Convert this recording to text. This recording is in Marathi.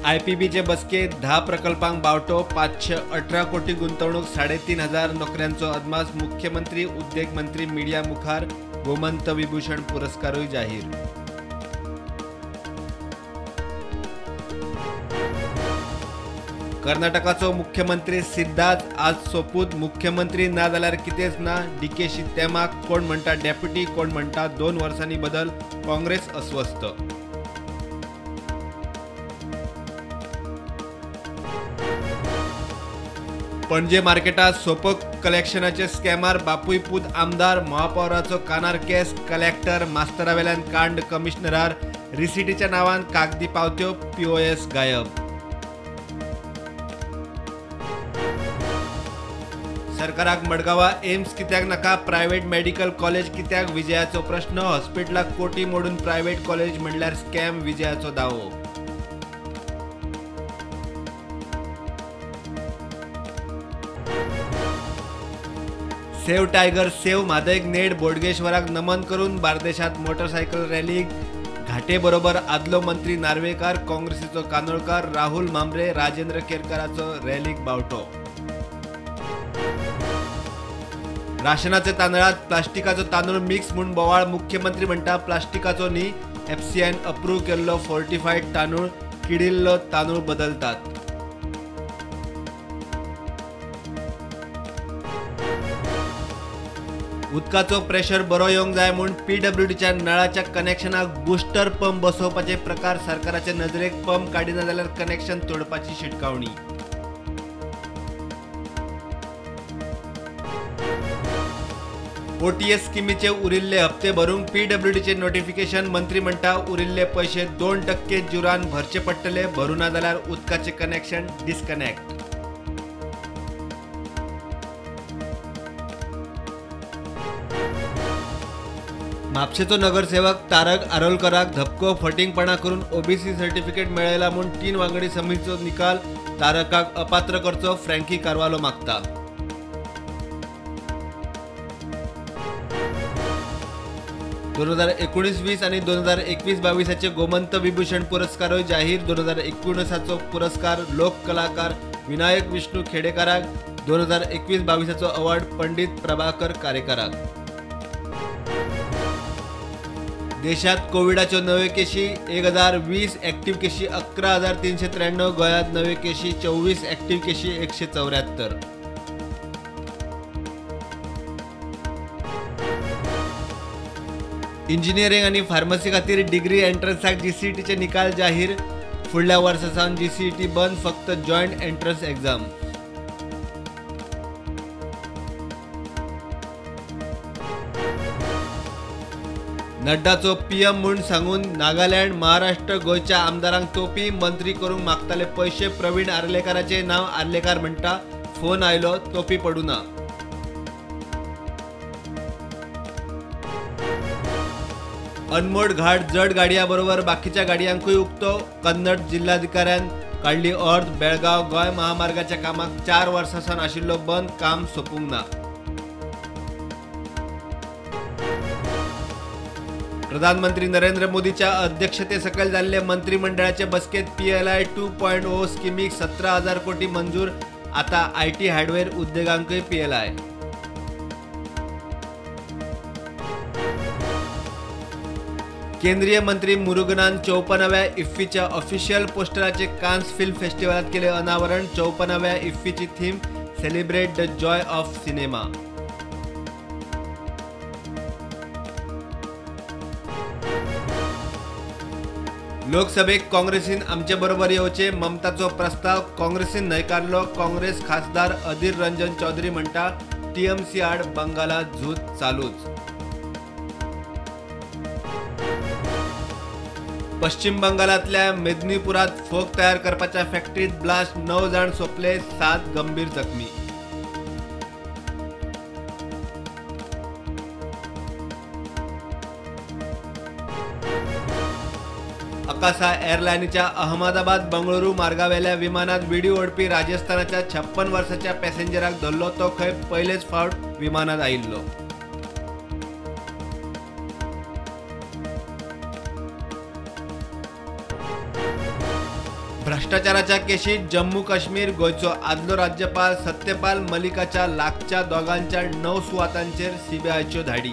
IPBचे बसके 10 प्रकल्पांक बावटो 518 कोटी गुंतवणूक 3,500 नोकऱ्यांचो अदमास मुख्यमंत्री उद्योग मंत्री मीडिया मुखार गोमंत विभूषण पुरस्कारूय जाहीर। कर्नाटकाचो मुख्यमंत्री सिद्धार्थ आज सोपूत मुख्यमंत्री ना जाल्यार कितेंच ना DKशी तेमाक कोण म्हणटा डेप्युटी कोण म्हणटा 2 वर्सांनी बदल काँग्रेस अस्वस्थ। पणजे मार्केटात सोपक कलेक्शनाचे स्कॅमार बापूय पूत आमदार महापौराचो कानार केस कलेक्टर मास्तरावेल्यान कांड कमिशनरार रिसिटीच्या नावान कागदी पावत्यो POS गायब। सरकाराक मडगांवां एम्स कित्याक नाका प्रायव्हेट मेडिकल कॉलेज कित्याक विजयाचो प्रश्न हॉस्पिटलाक कोटी मोडून प्रायव्हेट कॉलेज म्हणल्यार स्कॅम विजयाचो दावो। सेव्ह टायगर सेव्ह म्हादयक नेड बोडगेश्वराक नमन करून बार्देशात मोटरसायकल रॅलीक घाटे बरोबर आदलो मंत्री नार्वेकार काँग्रेसीचो कानोळकार राहुल मांब्रे राजेंद्र केरकाराचो रॅलीक बावटो। राशनाचे तांदळात प्लास्टिकाचो तांदूळ मिक्स म्हूण बोवाळ मुख्यमंत्री म्हणटा प्लास्टिकाचो न्ही FCIन अप्रूव्ह केल्लो फोर्टिफायड तांदूळ किडिल्लो तांदूळ बदलतात। उदकाचो प्रेशर बरो येवंक जाय म्हूण PWDच्या नळाच्या कनेक्शनाक बुस्टर पंप बसोवपाचे प्रकार सरकाराचे नजरेक पंप काडिना जाल्यार कनेक्शन तोडपाची शिटकावणी। OTS स्किमीचे उरिल्ले हप्ते भरूंक PWDचे नोटिफिकेशन मंत्री म्हणटा उरिल्ले पैसे 2% जुरान भरचे पडटले भरूना जाल्यार उदकाचे कनेक्शन डिस्कनेक्ट। म्हापशेचो नगरसेवक तारक आरोलकराक धपको फटिंगपणा करून OBC सर्टिफिकेट मेळयला म्हूण 3 वांगडी समितीचो निकाल तारकाक अपात्र करचो फ्रँकी कारवालो मागता। दोन 2019-20 आणि 2021-22 गोमंत विभूषण पुरस्कारूय जाहीर। 2019 पुरस्कार लोक कलाकार विनायक विष्णू खेडेकाराक, 2021-22 अवॉर्ड पंडित प्रभाकर कारेकाराक। देशात कोविडाच्यो नव्यो केशी 1020 ॲक्टिव्ह केशी 11,393 गोंयांत नव्यो केशी 24 ॲक्टिव्ह केशी 174। इंजिनियरिंग आणि फार्मसी खातीर डिग्री एंट्रन्साक GCETचे निकाल जाहीर। फुडल्या वर्सासावन GCET बंद, फक्त जॉयंट एंट्रन्स एग्जाम। नड्डाचो PM म्हूण सांगून नागालँड महाराष्ट्र गोंयच्या आमदारांक तोपी मंत्री करूंक मागताले पैसे प्रवीण आर्लेकाराचे नांव आर्लेकार म्हणटा फोन आयलो तोपी पडूना। अनमोड घाट जड गाडया बरोबर बाकीच्या गाडयांकूय उक्तो कन्नड जिल्हाधिकाऱ्यान काडली अर्द। बेळगाव गोंय महामार्गाच्या कामाक 4 वर्सांसावन आशिल्लो बंद, काम सोपूंक ना। प्रधानमंत्री नरेंद्र मोदीच्या अध्यक्षते सकयल जाल्ले मंत्रिमंडळाचे बसकेत PLI 2.0 स्किमीक 17,000 कोटी मंजूर। आता IT हार्डवेअर उद्योगांकय PLI। केंद्रीय मंत्री मुरुगनान 54व्या इफ्फीच्या ऑफिशियल पोस्टराचे कान्स फिल्म फेस्टिवलात केले अनावरण। 54व्या इफ्फीची theme celebrate the joy of cinema. लोकसभेक काँग्रेसीन आमचे बरोबर येवचे ममताचो प्रस्ताव काँग्रेसीन न्हयकारलो। काँग्रेस खासदार अधीर रंजन चौधरी म्हणटा TMC आड बंगालात झूज चालूच। पश्चिम बंगालातल्या मेदिनीपुरात फोक तयार करपाच्या फॅक्टरीत ब्लास्ट, 9 जाण सोपले, 7 गंभीर जखमी। अकासा एअरलाईनच्या अहमदाबाद बंगळुरू मार्गावेल्या विमानात व्हिडिओ ओडपी राजस्थानाच्या 56 वर्साच्या पॅसेंजराक धरलो। तो खंय पयलेच फावट विमानात आयिल्लो। भ्रष्टाचाराच्या केशीत जम्मू काश्मीर गोयचो आदलो राज्यपाल सत्यपाल मलिकाच्या लागच्या दोगांच्या 9 सुवातांचेर सीबीआयच्यो धाडी।